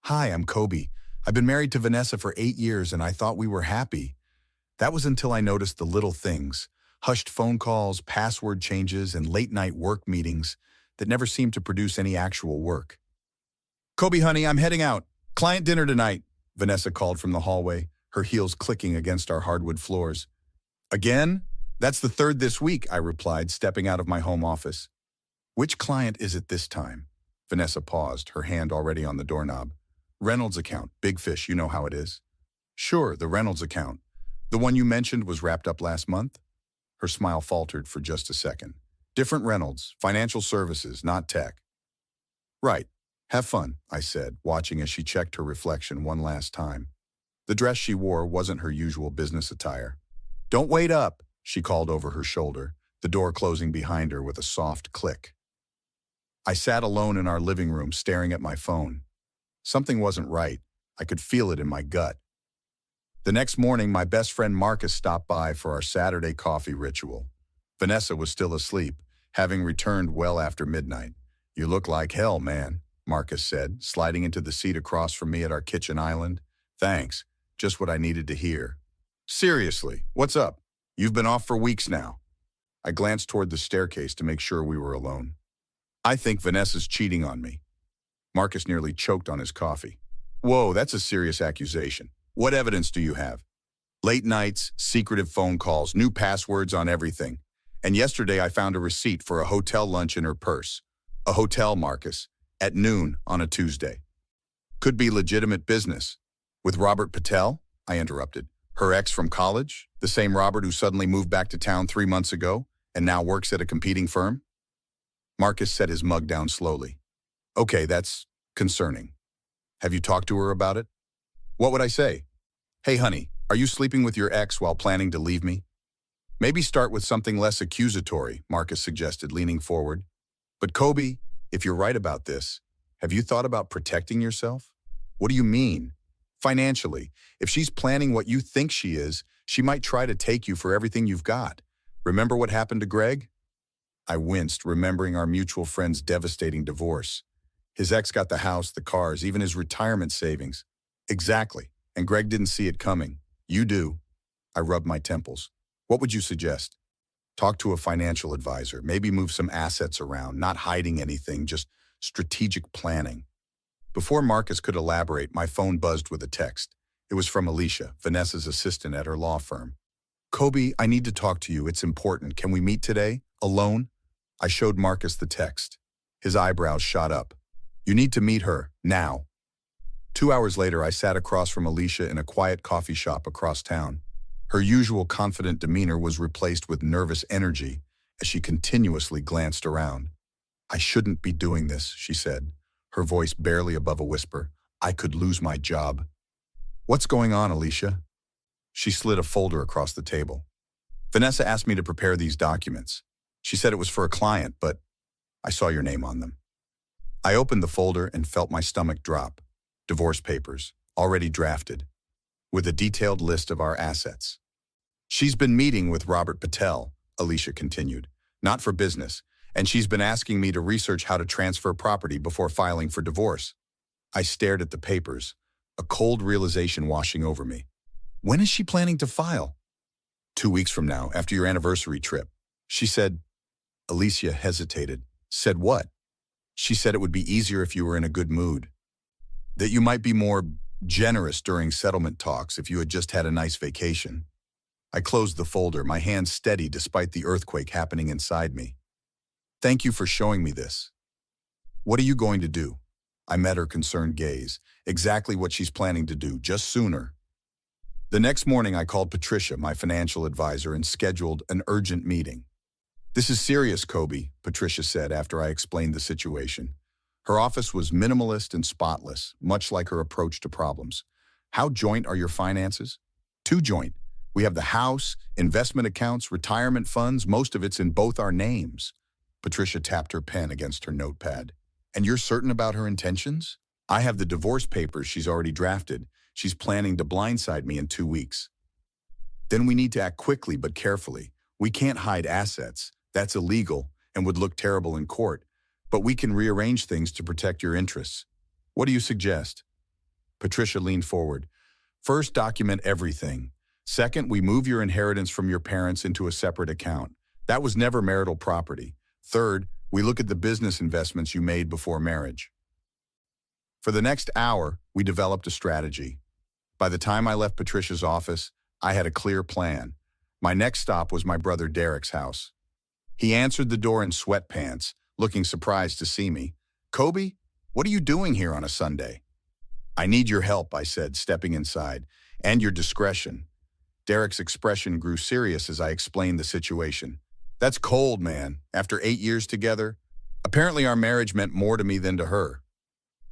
Hi, I'm Kobe. I've been married to Vanessa for 8 years and I thought we were happy. That was until I noticed the little things, hushed phone calls, password changes, and late-night work meetings that never seemed to produce any actual work. Kobe, honey, I'm heading out. Client dinner tonight, Vanessa called from the hallway, her heels clicking against our hardwood floors. Again? That's the third this week, I replied, stepping out of my home office. Which client is it this time? Vanessa paused, her hand already on the doorknob. Reynolds account, big fish, you know how it is. Sure, the Reynolds account. The one you mentioned was wrapped up last month? Her smile faltered for just a second. Different Reynolds, financial services, not tech. Right. Have fun, I said, watching as she checked her reflection one last time. The dress she wore wasn't her usual business attire. Don't wait up, she called over her shoulder, the door closing behind her with a soft click. I sat alone in our living room staring at my phone. Something wasn't right. I could feel it in my gut. The next morning, my best friend Marcus stopped by for our Saturday coffee ritual. Vanessa was still asleep, having returned well after midnight. You look like hell, man, Marcus said, sliding into the seat across from me at our kitchen island. Thanks, just what I needed to hear. Seriously, what's up? You've been off for weeks now. I glanced toward the staircase to make sure we were alone. I think Vanessa's cheating on me. Marcus nearly choked on his coffee. Whoa, that's a serious accusation. What evidence do you have? Late nights, secretive phone calls, new passwords on everything. And yesterday I found a receipt for a hotel lunch in her purse. A hotel, Marcus, at noon on a Tuesday. Could be legitimate business. With Robert Patel? I interrupted. Her ex from college? The same Robert who suddenly moved back to town 3 months ago and now works at a competing firm? Marcus set his mug down slowly. Okay, that's concerning. Have you talked to her about it? What would I say? Hey, honey, are you sleeping with your ex while planning to leave me? Maybe start with something less accusatory, Marcus suggested, leaning forward. But Kobe, if you're right about this, have you thought about protecting yourself? What do you mean? Financially, if she's planning what you think she is, she might try to take you for everything you've got. Remember what happened to Greg? I winced, remembering our mutual friend's devastating divorce. His ex got the house, the cars, even his retirement savings. Exactly, and Greg didn't see it coming. You do. I rubbed my temples. What would you suggest? Talk to a financial advisor, maybe move some assets around, not hiding anything, just strategic planning. Before Marcus could elaborate, my phone buzzed with a text. It was from Alicia, Vanessa's assistant at her law firm. Kobe, I need to talk to you. It's important. Can we meet today? Alone? I showed Marcus the text. His eyebrows shot up. You need to meet her, now. 2 hours later, I sat across from Alicia in a quiet coffee shop across town. Her usual confident demeanor was replaced with nervous energy as she continuously glanced around. I shouldn't be doing this, she said, her voice barely above a whisper. I could lose my job. What's going on, Alicia? She slid a folder across the table. Vanessa asked me to prepare these documents. She said it was for a client, but I saw your name on them. I opened the folder and felt my stomach drop. Divorce papers, already drafted, with a detailed list of our assets. She's been meeting with Robert Patel, Alicia continued, not for business, and she's been asking me to research how to transfer property before filing for divorce. I stared at the papers, a cold realization washing over me. When is she planning to file? 2 weeks from now, after your anniversary trip. She said. Alicia hesitated. Said what? She said it would be easier if you were in a good mood. That you might be more generous during settlement talks if you had just had a nice vacation. I closed the folder, my hands steady despite the earthquake happening inside me. Thank you for showing me this. What are you going to do? I met her concerned gaze. Exactly what she's planning to do, just sooner. The next morning, I called Patricia, my financial advisor, and scheduled an urgent meeting. This is serious, Kobe, Patricia said after I explained the situation. Her office was minimalist and spotless, much like her approach to problems. How joint are your finances? Too joint. We have the house, investment accounts, retirement funds, most of it's in both our names. Patricia tapped her pen against her notepad. And you're certain about her intentions? I have the divorce papers she's already drafted. She's planning to blindside me in 2 weeks. Then we need to act quickly but carefully. We can't hide assets. That's illegal and would look terrible in court. But we can rearrange things to protect your interests. What do you suggest? Patricia leaned forward. First, document everything. Second, we move your inheritance from your parents into a separate account. That was never marital property. Third, we look at the business investments you made before marriage. For the next hour, we developed a strategy. By the time I left Patricia's office, I had a clear plan. My next stop was my brother Derek's house. He answered the door in sweatpants, looking surprised to see me. "Kobe, what are you doing here on a Sunday?" "I need your help," I said, stepping inside, "and your discretion." Derek's expression grew serious as I explained the situation. "That's cold, man. After 8 years together? Apparently our marriage meant more to me than to her.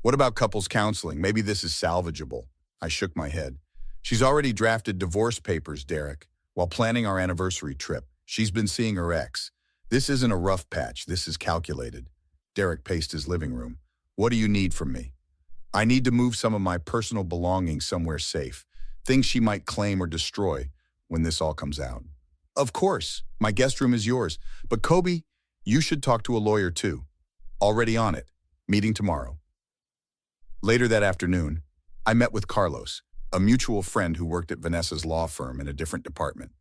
What about couples counseling? Maybe this is salvageable." I shook my head. "She's already drafted divorce papers, Derek. While planning our anniversary trip, she's been seeing her ex. This isn't a rough patch. This is calculated." Derek paced his living room. "What do you need from me?" "I need to move some of my personal belongings somewhere safe. Things she might claim or destroy when this all comes out." "Of course. My guest room is yours. But Kobe, you should talk to a lawyer too." "Already on it. Meeting tomorrow." Later that afternoon, I met with Carlos, a mutual friend who worked at Vanessa's law firm in a different department.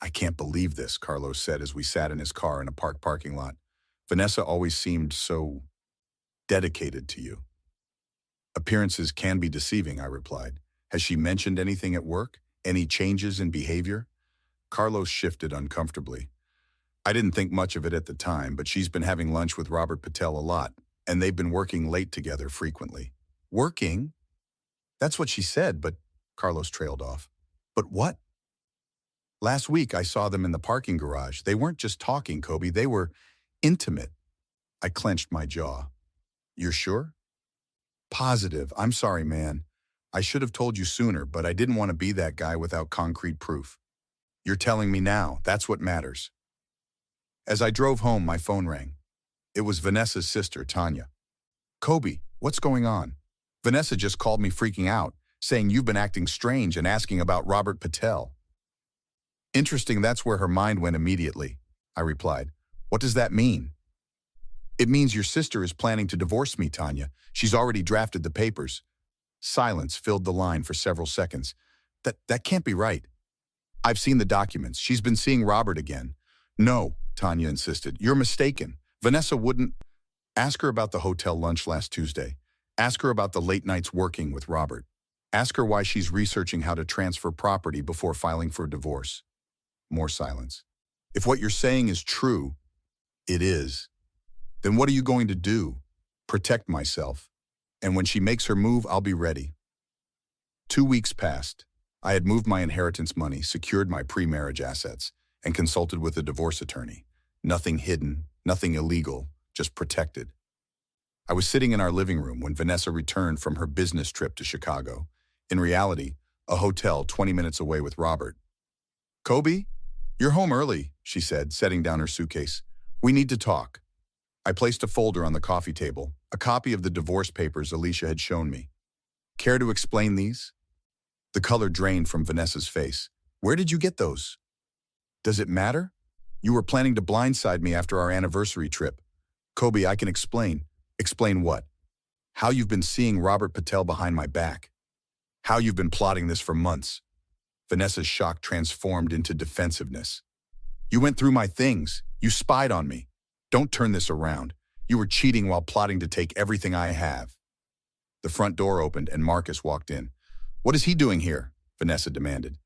"I can't believe this," Carlos said as we sat in his car in a parking lot. "Vanessa always seemed so dedicated to you." "Appearances can be deceiving," I replied. "Has she mentioned anything at work? Any changes in behavior?" Carlos shifted uncomfortably. "I didn't think much of it at the time, but she's been having lunch with Robert Patel a lot, and they've been working late together frequently." "Working?" "That's what she said, but—" Carlos trailed off. "But what?" "Last week I saw them in the parking garage. They weren't just talking, Kobe. They were intimate." I clenched my jaw. "You're sure?" "Positive. I'm sorry, man. I should have told you sooner, but I didn't want to be that guy without concrete proof." "You're telling me now. That's what matters." As I drove home, my phone rang. It was Vanessa's sister, Tanya. "Kobe, what's going on?" "Vanessa just called me freaking out, saying you've been acting strange and asking about Robert Patel." "Interesting, that's where her mind went immediately," I replied. "What does that mean?" "It means your sister is planning to divorce me, Tanya. She's already drafted the papers." Silence filled the line for several seconds. That can't be right." "I've seen the documents. She's been seeing Robert again." "No," Tanya insisted. "You're mistaken. Vanessa wouldn't—" "Ask her about the hotel lunch last Tuesday. Ask her about the late nights working with Robert. Ask her why she's researching how to transfer property before filing for divorce." More silence. "If what you're saying is true," "It is." "Then what are you going to do?" "Protect myself. And when she makes her move, I'll be ready." 2 weeks passed. I had moved my inheritance money, secured my pre-marriage assets, and consulted with a divorce attorney. Nothing hidden, nothing illegal, just protected. I was sitting in our living room when Vanessa returned from her business trip to Chicago. In reality, a hotel 20 minutes away with Robert. "Kobe, you're home early," she said, setting down her suitcase. "We need to talk." I placed a folder on the coffee table, a copy of the divorce papers Alicia had shown me. "Care to explain these?" The color drained from Vanessa's face. "Where did you get those?" "Does it matter? You were planning to blindside me after our anniversary trip." "Kobe, I can explain." "Explain what?" "How you've been seeing Robert Patel behind my back. How you've been plotting this for months." Vanessa's shock transformed into defensiveness. "You went through my things. You spied on me. Don't turn this around. You were cheating while plotting to take everything I have." The front door opened and Marcus walked in. "What is he doing here?" Vanessa demanded.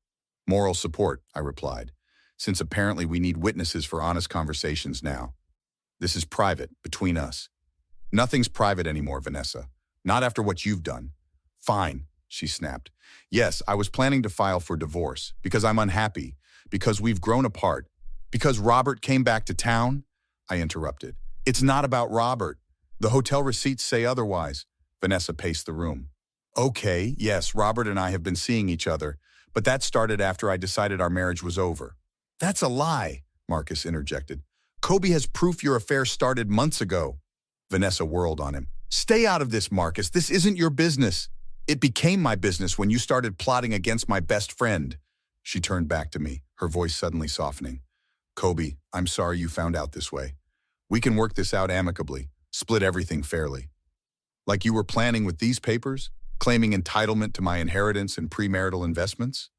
"Moral support," I replied, "since apparently we need witnesses for honest conversations now. This is private, between us." "Nothing's private anymore, Vanessa. Not after what you've done." "Fine," she snapped. "Yes, I was planning to file for divorce because I'm unhappy, because we've grown apart, because Robert came back to town." I interrupted. "It's not about Robert. The hotel receipts say otherwise." Vanessa paced the room. "Okay, yes, Robert and I have been seeing each other, but that started after I decided our marriage was over." "That's a lie," Marcus interjected. "Kobe has proof your affair started months ago." Vanessa whirled on him. "Stay out of this, Marcus. This isn't your business. It became my business when you started plotting against my best friend." She turned back to me, her voice suddenly softening. "Kobe, I'm sorry you found out this way. We can work this out amicably, split everything fairly." "Like you were planning with these papers?" claiming entitlement to my inheritance and premarital investments.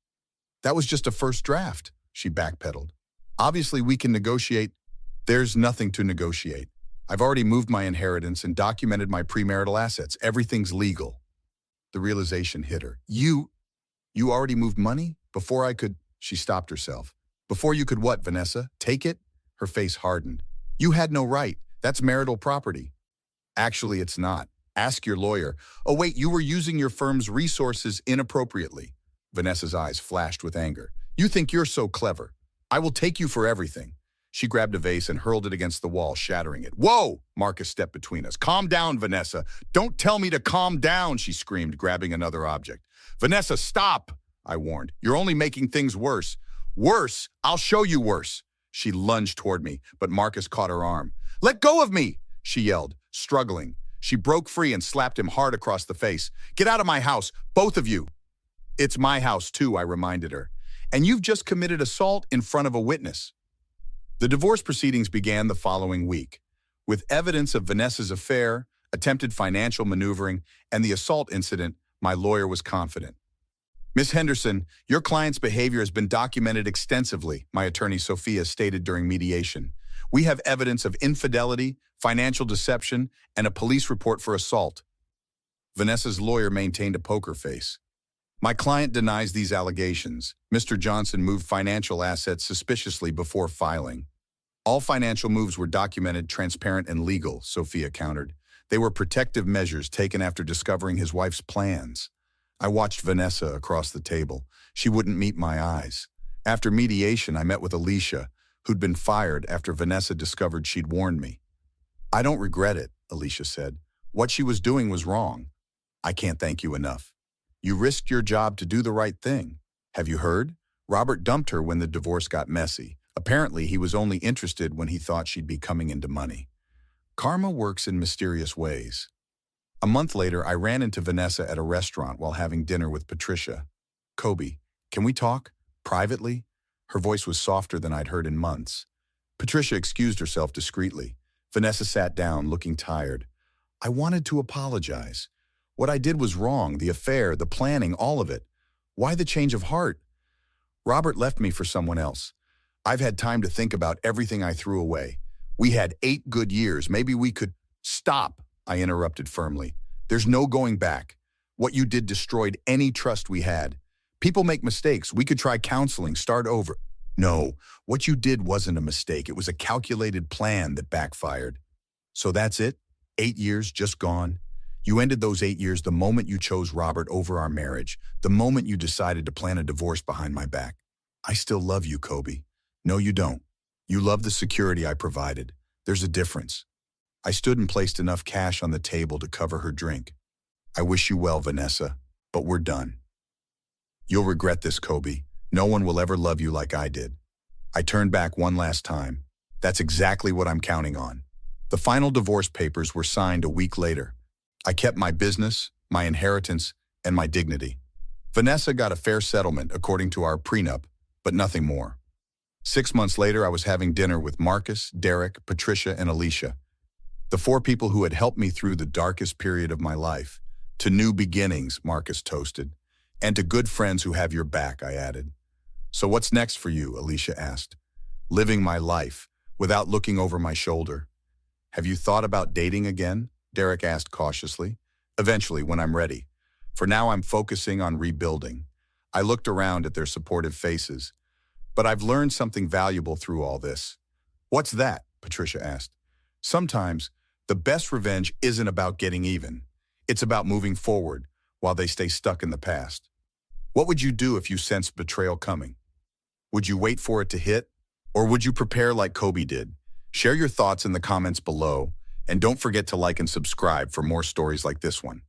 That was just a first draft, she backpedaled. Obviously, we can negotiate. There's nothing to negotiate. I've already moved my inheritance and documented my premarital assets. Everything's legal. The realization hit her. You already moved money? Before I could, she stopped herself. Before you could what, Vanessa? Take it? Her face hardened. You had no right. That's marital property. Actually, it's not. Ask your lawyer. Oh, wait, you were using your firm's resources inappropriately. Vanessa's eyes flashed with anger. You think you're so clever. I will take you for everything. She grabbed a vase and hurled it against the wall, shattering it. Whoa! Marcus stepped between us. Calm down, Vanessa. Don't tell me to calm down, she screamed, grabbing another object. Vanessa, stop, I warned. You're only making things worse. Worse? I'll show you worse. She lunged toward me, but Marcus caught her arm. Let go of me, she yelled, struggling. She broke free and slapped him hard across the face. Get out of my house, both of you. It's my house, too, I reminded her. And you've just committed assault in front of a witness. The divorce proceedings began the following week. With evidence of Vanessa's affair, attempted financial maneuvering, and the assault incident, my lawyer was confident. Ms. Henderson, your client's behavior has been documented extensively, my attorney Sophia stated during mediation. We have evidence of infidelity, financial deception, and a police report for assault. Vanessa's lawyer maintained a poker face. My client denies these allegations. Mr. Johnson moved financial assets suspiciously before filing. All financial moves were documented, transparent, and legal, Sophia countered. They were protective measures taken after discovering his wife's plans. I watched Vanessa across the table. She wouldn't meet my eyes. After mediation, I met with Alicia, who'd been fired after Vanessa discovered she'd warned me. I don't regret it, Alicia said. What she was doing was wrong. I can't thank you enough. You risked your job to do the right thing. Have you heard? Robert dumped her when the divorce got messy. Apparently, he was only interested when he thought she'd be coming into money. Karma works in mysterious ways. A month later, I ran into Vanessa at a restaurant while having dinner with Patricia. Kobe, can we talk? Privately? Her voice was softer than I'd heard in months. Patricia excused herself discreetly. Vanessa sat down, looking tired. I wanted to apologize. What I did was wrong, the affair, the planning, all of it. Why the change of heart? Robert left me for someone else. I've had time to think about everything I threw away. We had 8 good years. Maybe we could... Stop, I interrupted firmly. There's no going back. What you did destroyed any trust we had. People make mistakes. We could try counseling, start over. No, what you did wasn't a mistake. It was a calculated plan that backfired. So that's it? 8 years just gone? You ended those 8 years the moment you chose Robert over our marriage, the moment you decided to plan a divorce behind my back. I still love you, Kobe. No, you don't. You love the security I provided. There's a difference. I stood and placed enough cash on the table to cover her drink. I wish you well, Vanessa, but we're done. You'll regret this, Kobe. No one will ever love you like I did. I turned back one last time. That's exactly what I'm counting on. The final divorce papers were signed a week later. I kept my business, my inheritance, and my dignity. Vanessa got a fair settlement according to our prenup, but nothing more. 6 months later, I was having dinner with Marcus, Derek, Patricia, and Alicia. The 4 people who had helped me through the darkest period of my life. To new beginnings, Marcus toasted. And to good friends who have your back, I added. So what's next for you, Alicia asked. Living my life, without looking over my shoulder. Have you thought about dating again? Derek asked cautiously. Eventually, when I'm ready. For now, I'm focusing on rebuilding. I looked around at their supportive faces. But I've learned something valuable through all this. What's that? Patricia asked. Sometimes, the best revenge isn't about getting even. It's about moving forward while they stay stuck in the past. What would you do if you sensed betrayal coming? Would you wait for it to hit? Or would you prepare like Kobe did? Share your thoughts in the comments below, and don't forget to like and subscribe for more stories like this one.